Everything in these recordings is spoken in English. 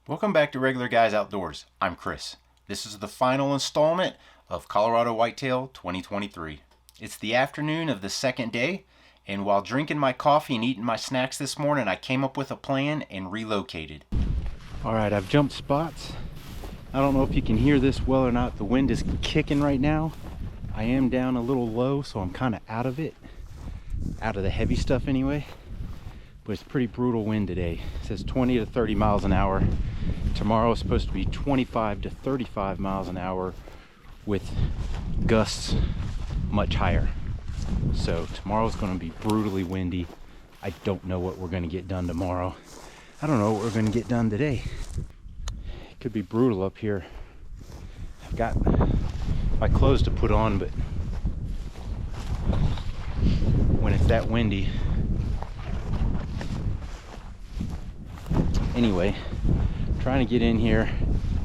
Welcome back to Regular Guys Outdoors. I'm Chris. This is the final installment of Colorado Whitetail 2023. It's the afternoon of the second day, and while drinking my coffee and eating my snacks this morning, I came up with a plan and relocated. Alright, I've jumped spots. I don't know if you can hear this well or not. The wind is kicking right now. I am down a little low, so I'm kind of out of it. Out of the heavy stuff anyway. But it's pretty brutal wind today. It says 20 to 30 miles an hour. Tomorrow is supposed to be 25 to 35 miles an hour with gusts much higher. So tomorrow's going to be brutally windy. I don't know what we're going to get done tomorrow. I don't know what we're going to get done today. It could be brutal up here. I've got my clothes to put on, but when it's that windy. Anyway, trying to get in here.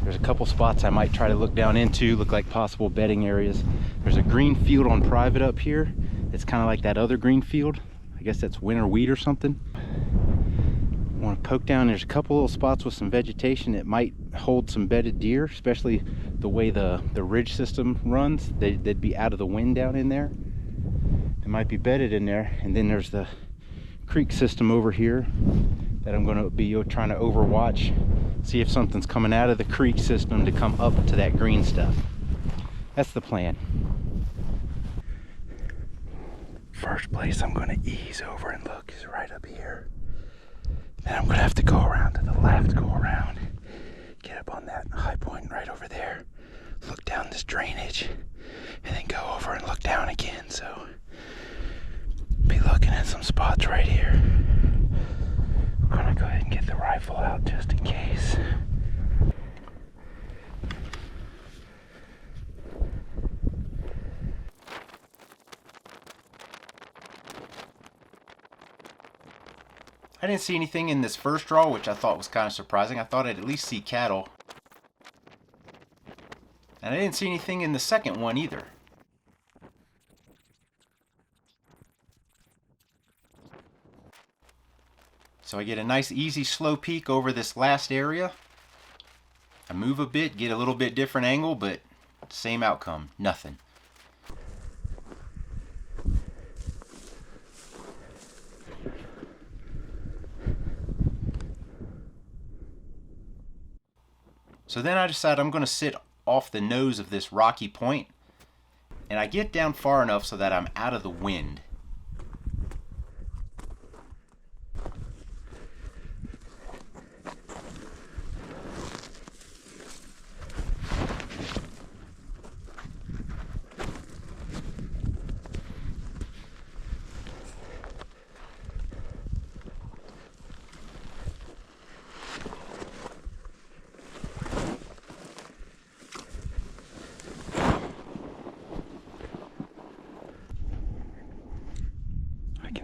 There's a couple spots I might try to look down into, look like possible bedding areas. There's a green field on private up here. It's kind of like that other green field. I guess that's winter wheat or something. I want to poke down. There's a couple little spots with some vegetation that might hold some bedded deer, especially the way the ridge system runs. They'd be out of the wind down in there. They might be bedded in there. And then there's the creek system over here that I'm going to be trying to overwatch, see if something's coming out of the creek system to come up to that green stuff. That's the plan. First place I'm going to ease over and look is right up here. Then I'm going to have to go around to the left, go around, get up on that high point right over there, look down this drainage, and then go over and look down again. So, be looking at some spots right here. I'm gonna go ahead and get the rifle out just in case. I didn't see anything in this first draw, which I thought was kind of surprising. I thought I'd at least see cattle. And I didn't see anything in the second one either. So I get a nice easy slow peek over this last area. I move a bit, get a little bit different angle, but same outcome, nothing. So then I decide I'm going to sit off the nose of this rocky point, and I get down far enough so that I'm out of the wind.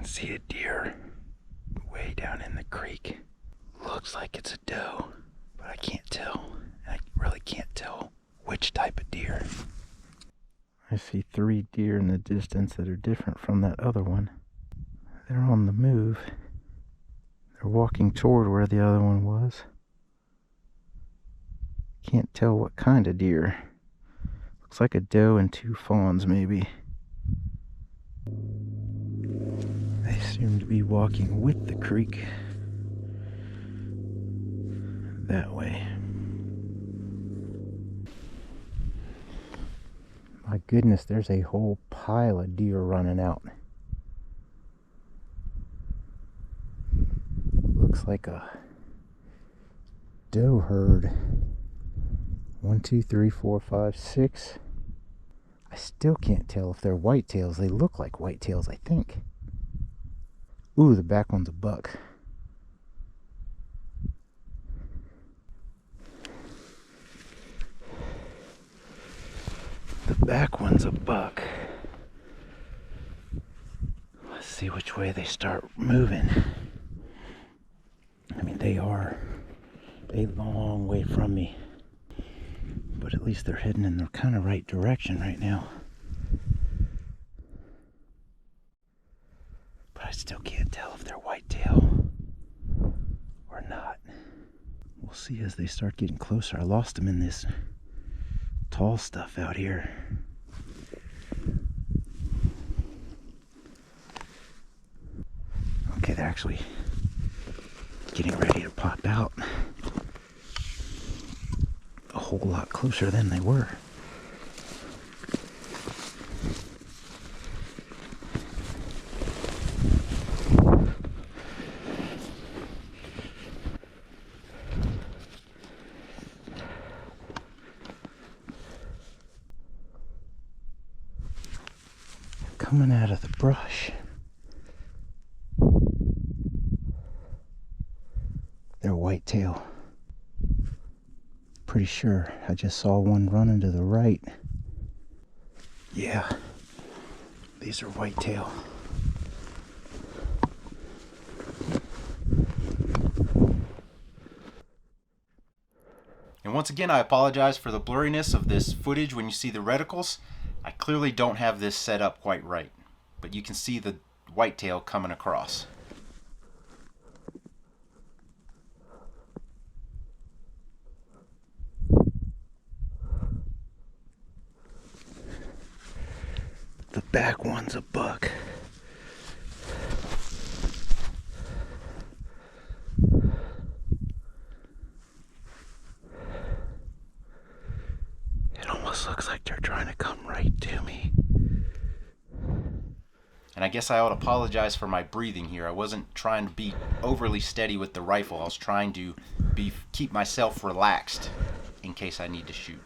See a deer way down in the creek. Looks like it's a doe, but I can't tell. I really can't tell which type of deer. I see 3 deer in the distance that are different from that other one. They're on the move. They're walking toward where the other one was. Can't tell what kind of deer. Looks like a doe and 2 fawns maybe. They seem to be walking with the creek that way. My goodness, there's a whole pile of deer running out. Looks like a doe herd. 1, 2, 3, 4, 5, 6. I still can't tell if they're whitetails. They look like whitetails, I think. Ooh, the back one's a buck. The back one's a buck. Let's see which way they start moving. I mean, they are a long way from me. but at least they're heading in the kind of right direction right now. But I still can't tell if they're whitetail or not. We'll see as they start getting closer. I lost them in this tall stuff out here. Okay, they're actually getting ready to pop out. A whole lot closer than they were. Coming out of the brush. They're whitetail. Pretty sure. I just saw one running to the right. Yeah, these are whitetail. And once again, I apologize for the blurriness of this footage when you see the reticles. I clearly don't have this set up quite right, but you can see the whitetail coming across. The back one's a buck. It almost looks like they're trying to come right to me. And I guess I ought to apologize for my breathing here. I wasn't trying to be overly steady with the rifle. I was trying to keep myself relaxed in case I need to shoot.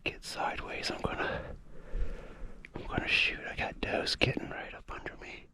Get sideways, I'm gonna shoot. I got does getting right up under me.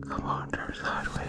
Come on, turn sideways.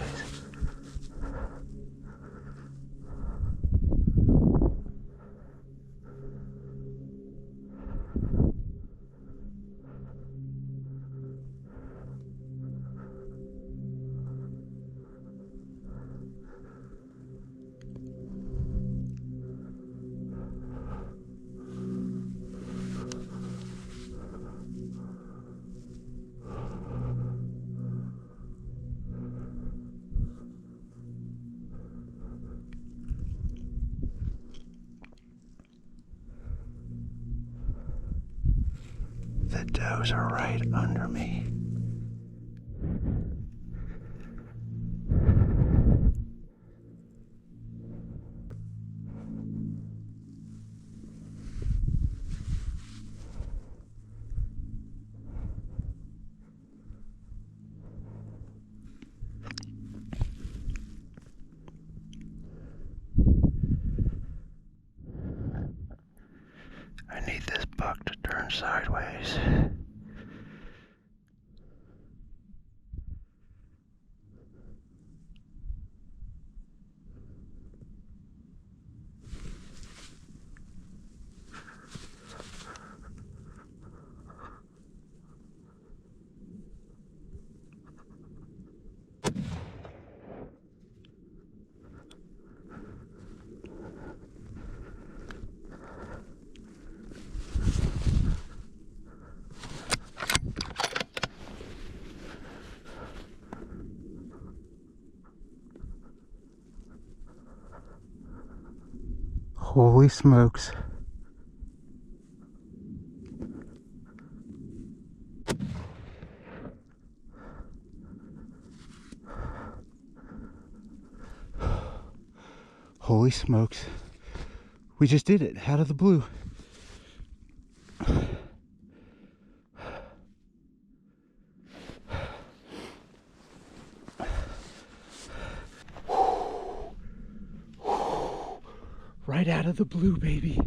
The does are right under me. turn sideways. Holy smokes. Holy smokes. We just did it out of the blue. Right out of the blue, baby.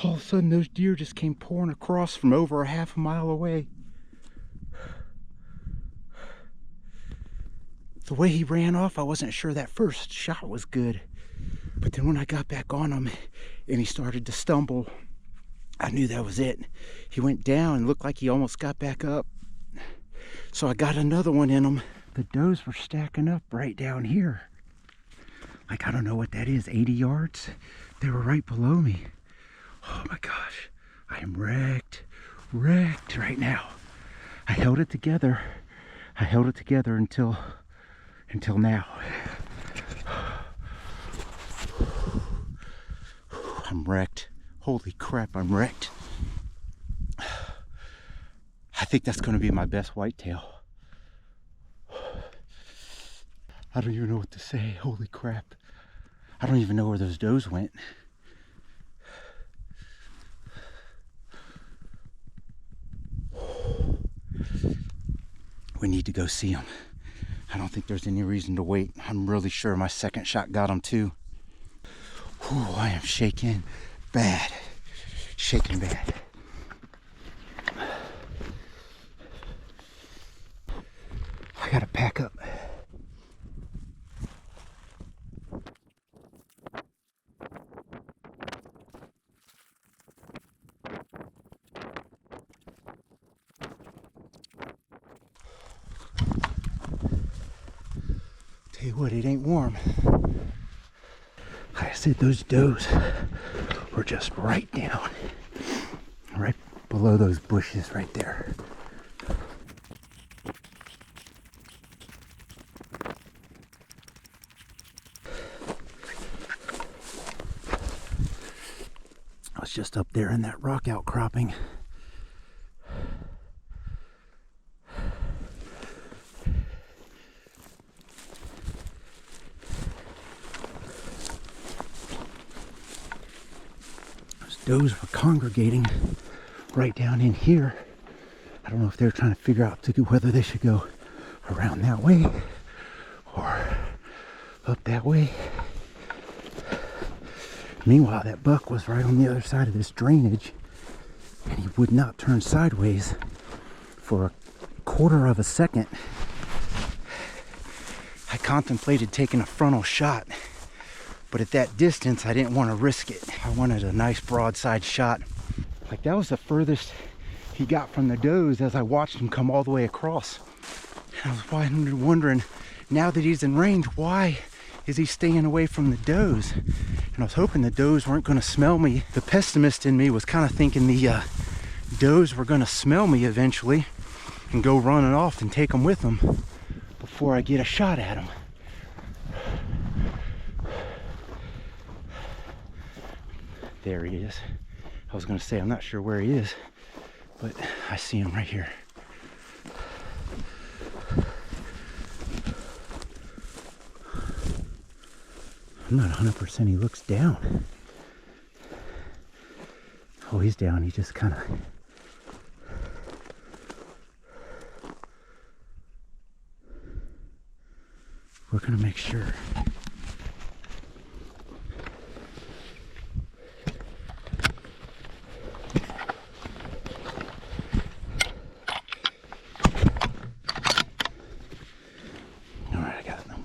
All of a sudden, those deer just came pouring across from over a half a mile away. The way he ran off, I wasn't sure that first shot was good. But then when I got back on him and he started to stumble, I knew that was it. He went down and looked like he almost got back up. So I got another one in him. The does were stacking up right down here. Like, I don't know what that is, 80 yards? They were right below me. Oh my gosh, I am wrecked right now. I held it together. I held it together until now. I'm wrecked. Holy crap, I'm wrecked. I think that's going to be my best whitetail. I don't even know what to say. Holy crap. I don't even know where those does went. We need to go see them. I don't think there's any reason to wait. I'm really sure my second shot got them too. Whew, I am shaking bad. Shaking bad. I gotta pack up. Tell you what, it ain't warm. Like I said, those does were just right down, right below those bushes right there. I was just up there in that rock outcropping. Those does were congregating right down in here. I don't know if they're trying to figure out whether they should go around that way or up that way. Meanwhile, that buck was right on the other side of this drainage, and he would not turn sideways for a quarter of a second. I contemplated taking a frontal shot, but at that distance, I didn't want to risk it. I wanted a nice broadside shot. Like, that was the furthest he got from the does as I watched him come all the way across. And I was wondering, now that he's in range, why is he staying away from the does? And I was hoping the does weren't going to smell me. The pessimist in me was kind of thinking the does were going to smell me eventually and go running off and take them with them before I get a shot at them. There he is. I was going to say, I'm not sure where he is, but I see him right here. I'm not 100% he looks down. Oh, he's down. He just kind of... We're going to make sure.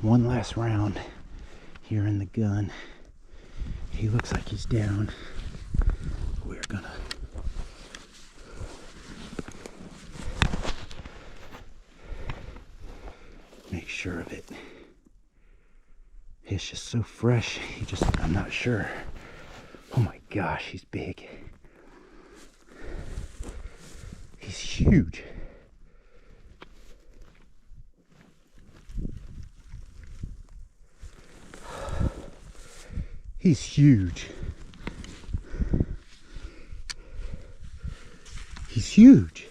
one last round here in the gun. He looks like he's down. We're gonna make sure of it. It's just so fresh. I'm not sure. Oh my gosh, he's big. He's huge. He's huge. He's huge.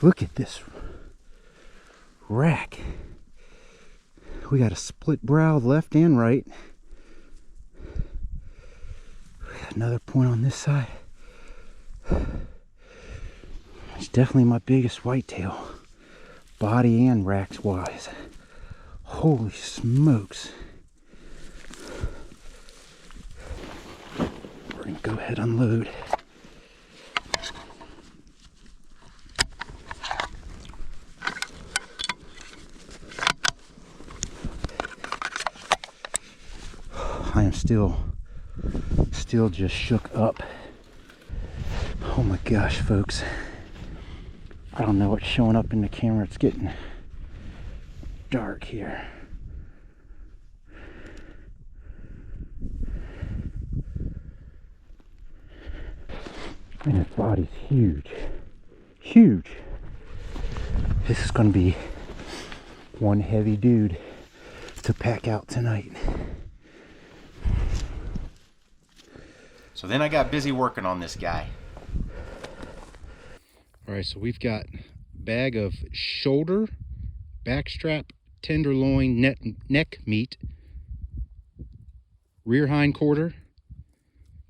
Look at this rack. We got a split brow left and right. We got another point on this side. It's definitely my biggest whitetail, body and racks wise. Holy smokes. We're gonna go ahead and unload. I am still just shook up. Oh my gosh, folks. I don't know what's showing up in the camera. It's getting dark here. And his body's huge. Huge. This is going to be one heavy dude to pack out tonight. So then I got busy working on this guy. All right, so we've got a bag of shoulder, backstrap, tenderloin, neck meat, rear hind quarter,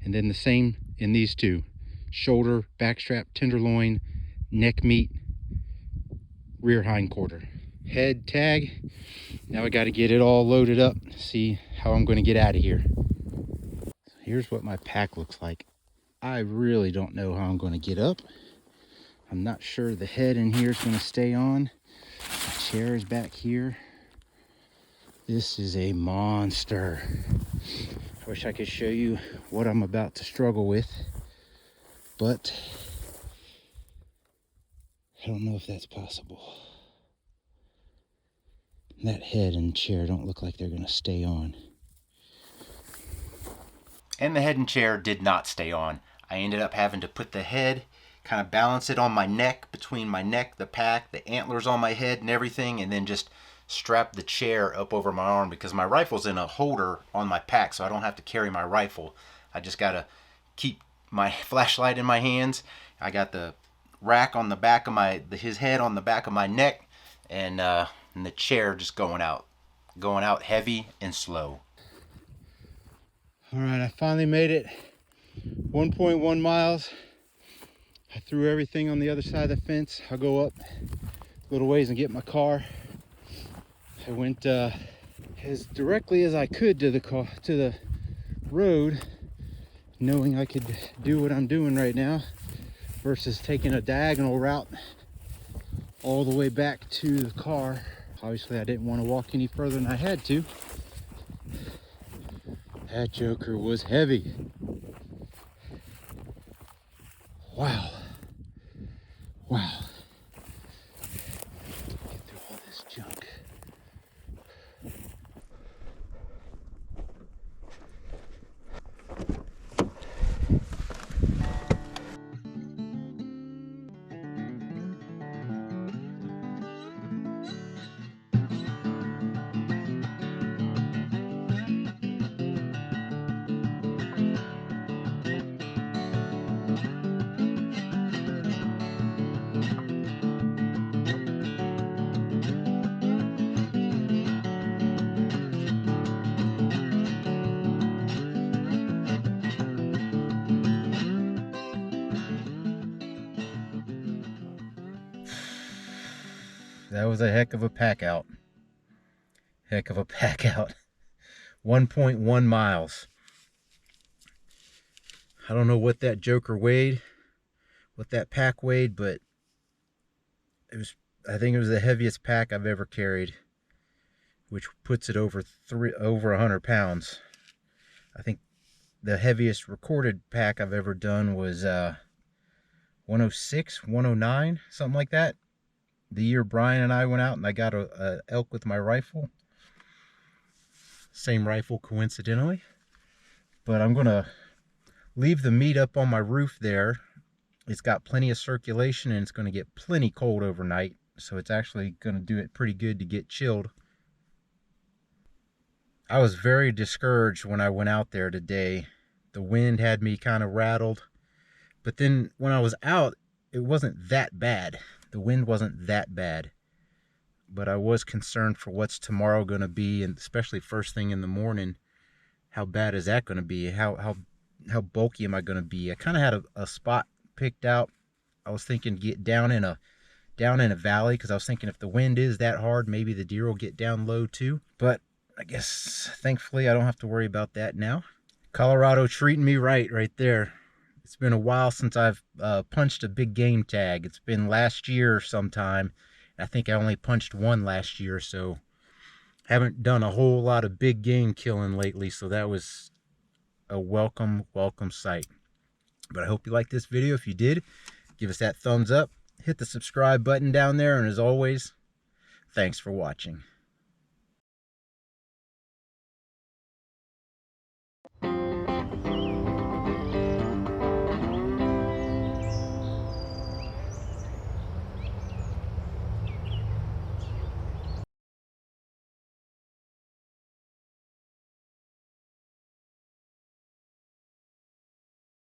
and then the same in these two: shoulder, backstrap, tenderloin, neck meat, rear hind quarter. Head tag. Now I got to get it all loaded up, see how I'm going to get out of here. So here's what my pack looks like. I really don't know how I'm going to get up. I'm not sure the head in here is going to stay on. The chair is back here. This is a monster. I wish I could show you what I'm about to struggle with, but I don't know if that's possible. That head and chair don't look like they're going to stay on. And the head and chair did not stay on. I ended up having to put the head, kind of balance it on my neck, between my neck, the pack, the antlers on my head and everything, and then just strap the chair up over my arm because my rifle's in a holder on my pack, so I don't have to carry my rifle. I just got to keep my flashlight in my hands. I got the rack on the back of his head on the back of my neck, and the chair just going out heavy and slow. All right, I finally made it. 1.1 miles. I threw everything on the other side of the fence. I'll go up a little ways and get my car. I went as directly as I could to the road, knowing I could do what I'm doing right now versus taking a diagonal route all the way back to the car. Obviously, I didn't want to walk any further than I had to. That joker was heavy. Wow. Wow. Get through all this junk. That was a heck of a pack out. Heck of a pack out. 1.1 miles. I don't know what that joker weighed, what that pack weighed, but I think it was the heaviest pack I've ever carried, which puts it over 100 pounds. I think the heaviest recorded pack I've ever done was 106, 109, something like that. The year Brian and I went out and I got a elk with my rifle. Same rifle, coincidentally. But I'm gonna leave the meat up on my roof there. It's got plenty of circulation and it's gonna get plenty cold overnight. So it's actually gonna do it pretty good to get chilled. I was very discouraged when I went out there today. The wind had me kind of rattled. But then when I was out, it wasn't that bad. The wind wasn't that bad. But I was concerned for what's tomorrow going to be, and especially first thing in the morning. How bad is that going to be? How bulky am I going to be? I kind of had a spot picked out. I was thinking get down in a valley, because I was thinking if the wind is that hard, maybe the deer will get down low too. But I guess thankfully I don't have to worry about that now. Colorado treating me right there. It's been a while since I've punched a big game tag. It's been last year sometime. I think I only punched one last year, so haven't done a whole lot of big game killing lately, so that was a welcome sight. But I hope you liked this video. If you did, give us that thumbs up, hit the subscribe button down there, and as always, thanks for watching.